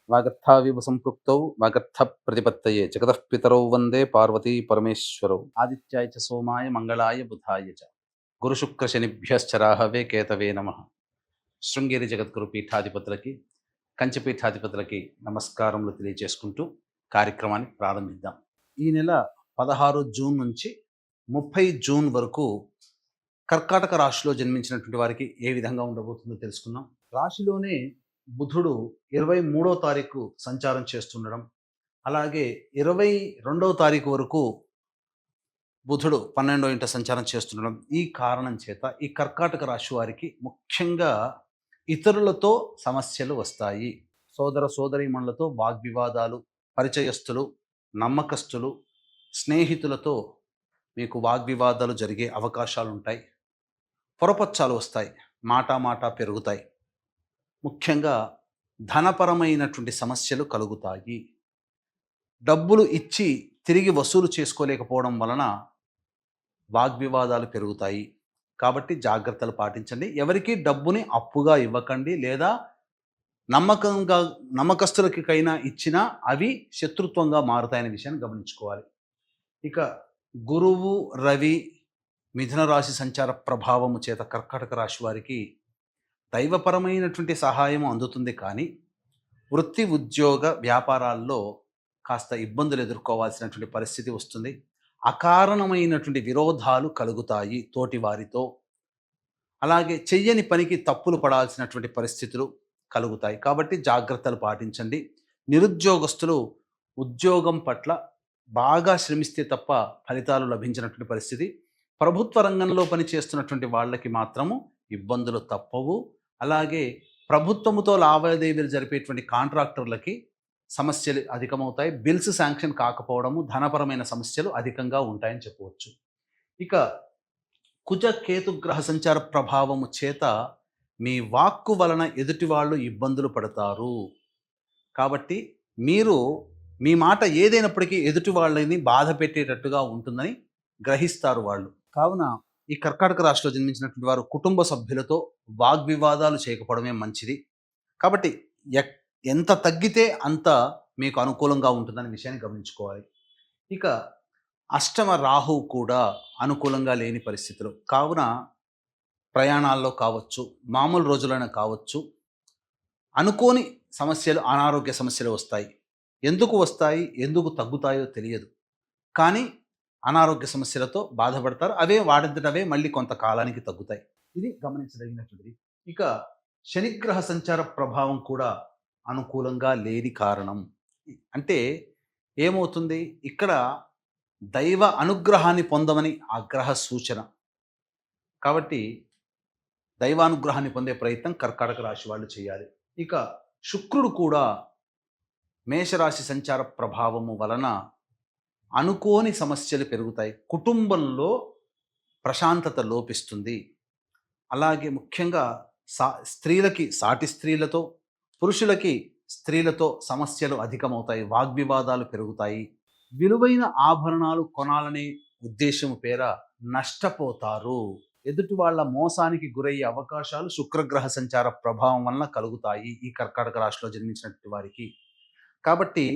వాగర్థావివ సంపృక్తౌ వాగర్థ ప్రతిపత్తయే జగతః పితరౌ వందే పార్వతీ పరమేశ్వరౌ ఆదిత్యాయ చ సోమాయ మంగళాయ బుధాయ చ గురుశుక్ర శనిభ్యశ్చ రాహవే కేతవే నమః. శృంగేరి జగద్గురు పీఠాధిపతులకి కంచి పీఠాధిపతులకి నమస్కారములు తెలియజేసుకుంటూ కార్యక్రమాన్ని ప్రారంభిద్దాం. ఈ నెల 16 జూన్ నుంచి 30 జూన్ వరకు కర్కాటక రాశిలో జన్మించినటువంటి వారికి ఏ విధంగా ఉండబోతుందో తెలుసుకుందాం. రాశిలోనే బుధుడు 23వ తారీఖు సంచారం చేస్తుండడం, అలాగే 22వ తారీఖు వరకు బుధుడు 12వ ఇంట సంచారం చేస్తుండడం, ఈ కారణం చేత ఈ కర్కాటక రాశి వారికి ముఖ్యంగా ఇతరులతో సమస్యలు వస్తాయి. సోదర సోదరీమణులతో వాగ్వివాదాలు, పరిచయస్తులు, నమ్మకస్తులు, స్నేహితులతో మీకు వాగ్వివాదాలు జరిగే అవకాశాలు ఉంటాయి. పొరపచ్చాలు వస్తాయి, మాట పెరుగుతాయి. ముఖ్యంగా ధనపరమైనటువంటి సమస్యలు కలుగుతాయి. డబ్బులు ఇచ్చి తిరిగి వసూలు చేసుకోలేకపోవడం వలన వాగ్వివాదాలు పెరుగుతాయి. కాబట్టి జాగ్రత్తలు పాటించండి. ఎవరికి డబ్బుని అప్పుగా ఇవ్వకండి, లేదా నమ్మకస్తులకైనా ఇచ్చినా అవి శత్రుత్వంగా మారుతాయనే విషయాన్ని గమనించుకోవాలి. ఇక గురువు, రవి మిథున రాశి సంచార ప్రభావము చేత కర్కాటక రాశి వారికి దైవపరమైనటువంటి సహాయం అందుతుంది, కానీ వృత్తి, ఉద్యోగ, వ్యాపారాల్లో కాస్త ఇబ్బందులు ఎదుర్కోవాల్సినటువంటి పరిస్థితి వస్తుంది. అకారణమైనటువంటి విరోధాలు కలుగుతాయి తోటి వారితో. అలాగే చెయ్యని పనికి తప్పులు పడాల్సినటువంటి పరిస్థితులు కలుగుతాయి. కాబట్టి జాగ్రత్తలు పాటించండి. నిరుద్యోగస్తులు ఉద్యోగం పట్ల బాగా శ్రమిస్తే తప్ప ఫలితాలు లభించినటువంటి పరిస్థితి. ప్రభుత్వ రంగంలో పనిచేస్తున్నటువంటి వాళ్ళకి మాత్రము ఇబ్బందులు తప్పవు. అలాగే ప్రభుత్వముతో లావాదేవీలు జరిపేటువంటి కాంట్రాక్టర్లకి సమస్యలు అధికమవుతాయి. బిల్స్ శాంక్షన్ కాకపోవడము, ధనపరమైన సమస్యలు అధికంగా ఉంటాయని చెప్పవచ్చు. ఇక కుజ కేతు గ్రహ సంచార ప్రభావము చేత మీ వాక్కు వలన ఎదుటి వాళ్ళు ఇబ్బందులు పడతారు. కాబట్టి మీరు మీ మాట ఏదైనప్పటికీ ఎదుటి వాళ్ళని బాధ పెట్టేటట్టుగా ఉంటుందని గ్రహిస్తారు వాళ్ళు. కావున ఈ కర్కాటక రాశిలో జన్మించినటువంటి వారు కుటుంబ సభ్యులతో వాగ్వివాదాలు చేయకపోవడమే మంచిది. కాబట్టి ఎంత తగ్గితే అంత మీకు అనుకూలంగా ఉంటుందనే విషయాన్ని గమనించుకోవాలి. ఇక అష్టమ రాహువు కూడా అనుకూలంగా లేని పరిస్థితులు. కావున ప్రయాణాల్లో కావచ్చు, మామూలు రోజులైనా కావచ్చు, అనుకోని సమస్యలు, అనారోగ్య సమస్యలు వస్తాయి. ఎందుకు వస్తాయి, ఎందుకు తగ్గుతాయో తెలియదు, కానీ అనారోగ్య సమస్యలతో బాధపడతారు. అవే వాడంతట అవే మళ్ళీ కొంతకాలానికి తగ్గుతాయి. ఇది గమనించదగినటువంటిది. ఇక శనిగ్రహ సంచార ప్రభావం కూడా అనుకూలంగా లేని కారణం అంటే ఏమవుతుంది, ఇక్కడ దైవ అనుగ్రహాన్ని పొందమని ఆ గ్రహ సూచన. కాబట్టి దైవానుగ్రహాన్ని పొందే ప్రయత్నం కర్కాటక రాశి వాళ్ళు చేయాలి. ఇక శుక్రుడు కూడా మేషరాశి సంచార ప్రభావము వలన అనుకోని సమస్యలు పెరుగుతాయి. కుటుంబంలో ప్రశాంతత లోపిస్తుంది. అలాగే ముఖ్యంగా స్త్రీలకి సాటి స్త్రీలతో, పురుషులకి స్త్రీలతో సమస్యలు అధికమవుతాయి. వాగ్వివాదాలు పెరుగుతాయి. విలువైన ఆభరణాలు కొనాలనే ఉద్దేశం పేర నష్టపోతారు. ఎదుటి వాళ్ళ మోసానికి గురయ్యే అవకాశాలు శుక్రగ్రహ సంచార ప్రభావం వలన కలుగుతాయి ఈ కర్కాటక రాశిలో జన్మించినటువంటి వారికి. కాబట్టి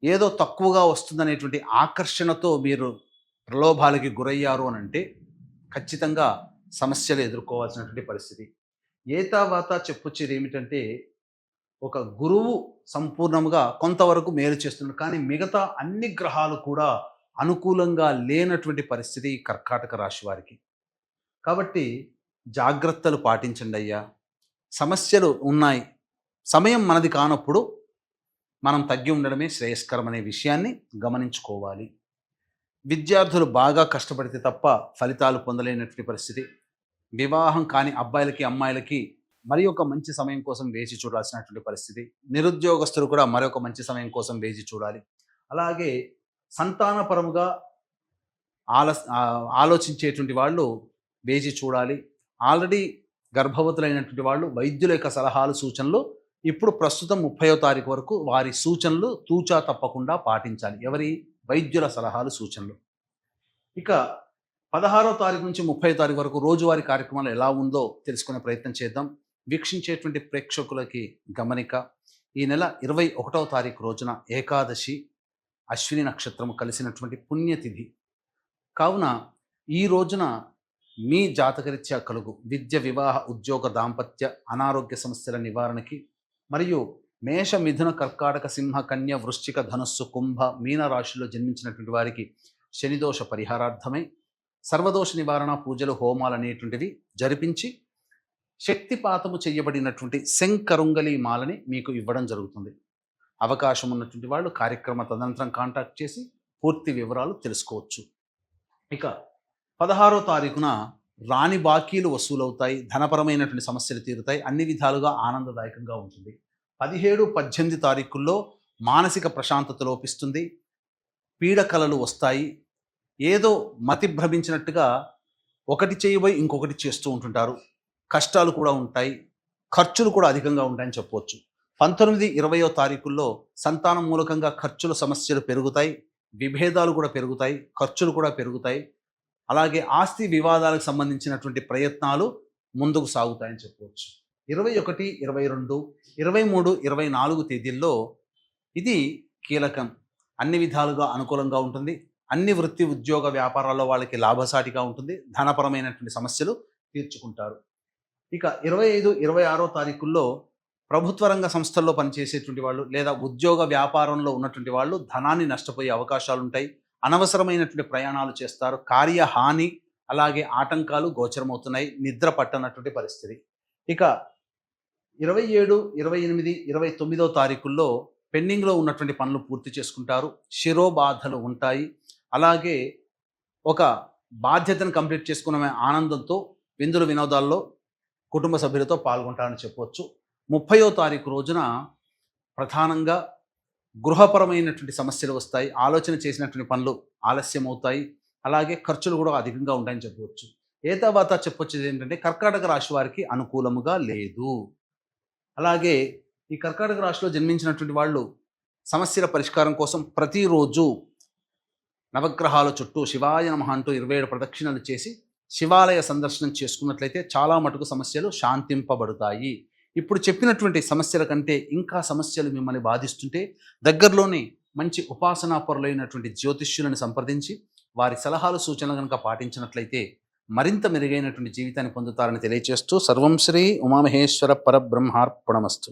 ఏదో తక్కువగా వస్తుందనేటువంటి ఆకర్షణతో మీరు ప్రలోభాలకి గురయ్యారు అని అంటే ఖచ్చితంగా సమస్యలు ఎదుర్కోవాల్సినటువంటి పరిస్థితి. ఏతావాత చెప్పొచ్చేది ఏమిటంటే, ఒక గురువు సంపూర్ణంగా కొంతవరకు మేలు చేస్తున్నారు, కానీ మిగతా అన్ని గ్రహాలు కూడా అనుకూలంగా లేనటువంటి పరిస్థితి కర్కాటక రాశి వారికి. కాబట్టి జాగ్రత్తలు పాటించండి అయ్యా. సమస్యలు ఉన్నాయి, సమయం మనది కానప్పుడు మనం తగ్గి ఉండడమే శ్రేయస్కరం అనే విషయాన్ని గమనించుకోవాలి. విద్యార్థులు బాగా కష్టపడితే తప్ప ఫలితాలు పొందలేనటువంటి పరిస్థితి. వివాహం కాని అబ్బాయిలకి, అమ్మాయిలకి మరి ఒక మంచి సమయం కోసం వేచి చూడాల్సినటువంటి పరిస్థితి. నిరుద్యోగస్తులు కూడా మరొక మంచి సమయం కోసం వేచి చూడాలి. అలాగే సంతానపరముగా ఆలోచించేటువంటి వాళ్ళు వేచి చూడాలి. ఆల్రెడీ గర్భవతులైనటువంటి వాళ్ళు వైద్యుల యొక్క సలహాలు, సూచనలు ఇప్పుడు ప్రస్తుతం 30వ తారీఖు వరకు వారి సూచనలు తూచా తప్పకుండా పాటించాలి. ఎవరి? వైద్యుల సలహాలు, సూచనలు. ఇక 16వ తారీఖు నుంచి 30వ తారీఖు వరకు రోజువారీ కార్యక్రమాలు ఎలా ఉందో తెలుసుకునే ప్రయత్నం చేద్దాం. వీక్షించేటువంటి ప్రేక్షకులకి గమనిక, ఈ నెల 21వ తారీఖు రోజున ఏకాదశి అశ్విని నక్షత్రము కలిసినటువంటి పుణ్యతిథి కావున ఈ రోజున మీ జాతకరీత్యా కలుగు విద్య, వివాహ, ఉద్యోగ, దాంపత్య, అనారోగ్య సమస్యల నివారణకి మరియు మేష, మిథున, కర్కాటక, సింహ, కన్య, వృశ్చిక, ధనుస్సు, కుంభ, మీన రాశిలో జన్మించినటువంటి వారికి శనిదోష పరిహారార్థమై సర్వదోష నివారణ పూజలు, హోమాలు అనేటువంటివి జరిపించి శక్తిపాతము చేయబడినటువంటి శంకరుంగలి మాలని మీకు ఇవ్వడం జరుగుతుంది. అవకాశం ఉన్నటువంటి వాళ్ళు కార్యక్రమ తదనంతరం కాంటాక్ట్ చేసి పూర్తి వివరాలు తెలుసుకోవచ్చు. ఇక 16వ తారీఖున రాని బాకీలు వసూలవుతాయి, ధనపరమైనటువంటి సమస్యలు తీరుతాయి, అన్ని విధాలుగా ఆనందదాయకంగా ఉంటుంది. 17, 18 తారీఖుల్లో మానసిక ప్రశాంతత లోపిస్తుంది, పీడకలలు వస్తాయి, ఏదో మతి భ్రమించినట్టుగా ఒకటి చేయబోయి ఇంకొకటి చేస్తూ ఉంటుంటారు, కష్టాలు కూడా ఉంటాయి, ఖర్చులు కూడా అధికంగా ఉంటాయని చెప్పవచ్చు. 19, 20వ తారీఖుల్లో సంతానం మూలకంగా ఖర్చుల సమస్యలు పెరుగుతాయి, విభేదాలు కూడా పెరుగుతాయి, ఖర్చులు కూడా పెరుగుతాయి. అలాగే ఆస్తి వివాదాలకు సంబంధించినటువంటి ప్రయత్నాలు ముందుకు సాగుతాయని చెప్పవచ్చు. 21, 22, 23, 24 తేదీల్లో ఇది కీలకం. అన్ని విధాలుగా అనుకూలంగా ఉంటుంది. అన్ని వృత్తి, ఉద్యోగ, వ్యాపారాల్లో వాళ్ళకి లాభసాటిగా ఉంటుంది. ధనపరమైనటువంటి సమస్యలు తీర్చుకుంటారు. ఇక 25, 26వ తారీఖుల్లో ప్రభుత్వ రంగ సంస్థల్లో పనిచేసేటువంటి వాళ్ళు లేదా ఉద్యోగ వ్యాపారంలో ఉన్నటువంటి వాళ్ళు ధనాన్ని నష్టపోయే అవకాశాలు ఉంటాయి. అనవసరమైనటువంటి ప్రయాణాలు చేస్తారు. కార్యహాని అలాగే ఆటంకాలు గోచరమవుతున్నాయి. నిద్ర పట్టనటువంటి పరిస్థితి. ఇక 27, 28, 29వ తారీఖుల్లో పెండింగ్లో ఉన్నటువంటి పనులు పూర్తి చేసుకుంటారు. శిరోబాధలు ఉంటాయి. అలాగే ఒక బాధ్యతను కంప్లీట్ చేసుకున్న ఆనందంతో విందులు వినోదాల్లో కుటుంబ సభ్యులతో పాల్గొంటారని చెప్పవచ్చు. 30వ తారీఖు రోజున ప్రధానంగా గృహపరమైనటువంటి సమస్యలు వస్తాయి. ఆలోచన చేసినటువంటి పనులు ఆలస్యం అవుతాయి. అలాగే ఖర్చులు కూడా అధికంగా ఉంటాయని చెప్పవచ్చు. తర్వాత చెప్పొచ్చేది ఏంటంటే కర్కాటక రాశి వారికి అనుకూలముగా లేదు. అలాగే ఈ కర్కాటక రాశిలో జన్మించినటువంటి వాళ్ళు సమస్యల పరిష్కారం కోసం ప్రతిరోజు నవగ్రహాల చుట్టూ శివాయ నమః అంటూ 27 ప్రదక్షిణలు చేసి శివాలయ సందర్శనం చేసుకున్నట్లయితే చాలా మటుకు సమస్యలు శాంతింపబడతాయి. ఇప్పుడు చెప్పినటువంటి సమస్యల కంటే ఇంకా సమస్యలు మిమ్మల్ని బాధిస్తుంటే దగ్గరలోనే మంచి ఉపాసనా పరులైనటువంటి జ్యోతిష్యులను సంప్రదించి వారి సలహాలు, సూచనలు కనుక పాటించినట్లయితే మరింత మెరుగైనటువంటి జీవితాన్ని పొందుతారని తెలియజేస్తూ సర్వం శ్రీ ఉమామహేశ్వర పరబ్రహ్మార్పణమస్తు.